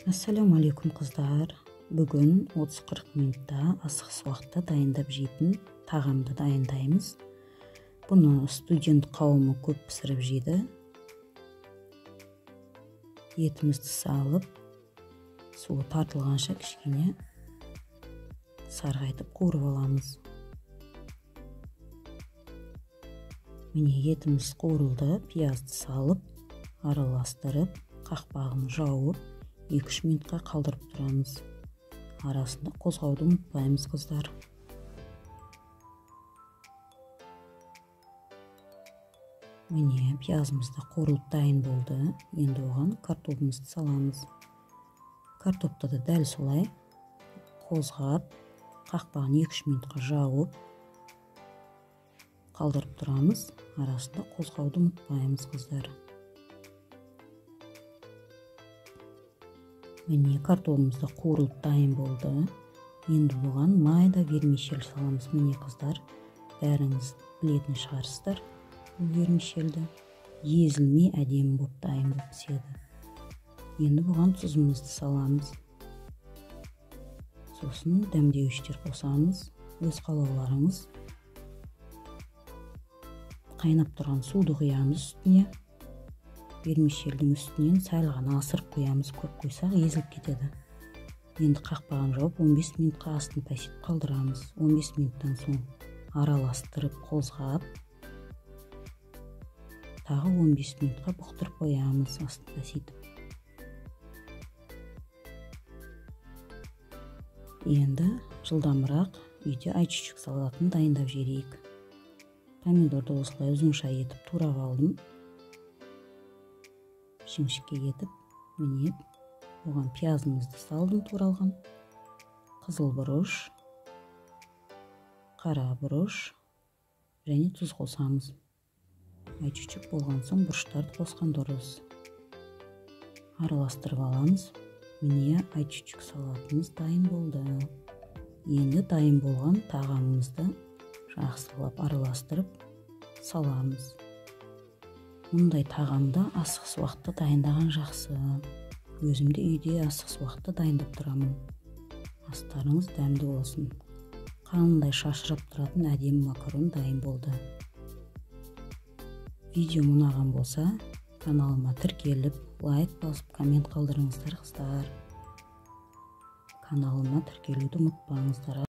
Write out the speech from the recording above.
Ассаламу алейкум қыздар. Бүгін 30-40 минутта асығыс уақытта дайындап жейтін тағамды дайындаймыз. Бұны студент қауымы көп пісіріп жейді. Етімізді салып, суы тартылғанша кішкене сарғайтып қуырып аламыз. Міне етіміз қуырылды, пиязды салып, араластырып, қақпағын жауып, 2-3 минутқа қалдырып тұрамыз. Арасында қозғауды ұмытпаймыз, қыздар. Міне пиязымыз да қуырылып дайын болды. Енді оған картопымызды саламыз. Картопты да дәл солай қозғап, қақпағын 2-3 минутқа жауып, қалдырып тұрамыз. Арасында қозғауды ұмытпаймыз, қыздар. Міне картопымызда қуырылып дайын болды. Енді бұған майда вермишель саламыз. Міне қыздар, бәріңіз білетін шығарсыздар бұл вермишельді. Езілмей әдемі болып дайын болып піседі. Енді бұған тұзымызды саламыз. Сосын дәмдеуіштер қосамыз. Өз қалауларыңыз. Қайнап тұрған суды құямыз үстіне. Вермишельдің үстінен сәл ғана асырып қоямыз, көп қойсақ езіліп кетеді. Енді қақпағын жауып 15 минутқа астын пәсетіп қалдырамыз. 15 минуттан соң араластырып қозғап, тағы 15 минутқа бұқтырып қоямыз астын пәсетіп. Енді жылдамырақ үйде айчичек салатын дайындап жейік. Помидорды осылай ұзынша етіп турап алдым. Шіңшікке етіп, міне оған пиязымызды салдым туралған. Қызыл бұрыш, қара бұрыш және тұз қосамыз. Айчичек болған соң бұрыштарды қосқан дұрыс. Араластырып аламыз. Міне айчичек салатымыз дайын болды. Енді дайын болған тағамымызды жақсылап араластырып саламыз. Мұндай тағамды асығыс уақытта дайындаған жақсы. Өзімде үйде асығыс уақытта дайындап тұрамын. Астарыңыз дәмді болсын. Қандай шашырап тұратын әдемі макарон дайын болды. Видео ұнаған болса, каналыма тіркеліп, лайк басып, коммент қалдырыңыздар, қыздар. Каналыма тіркелуді ұмытпаңыздар.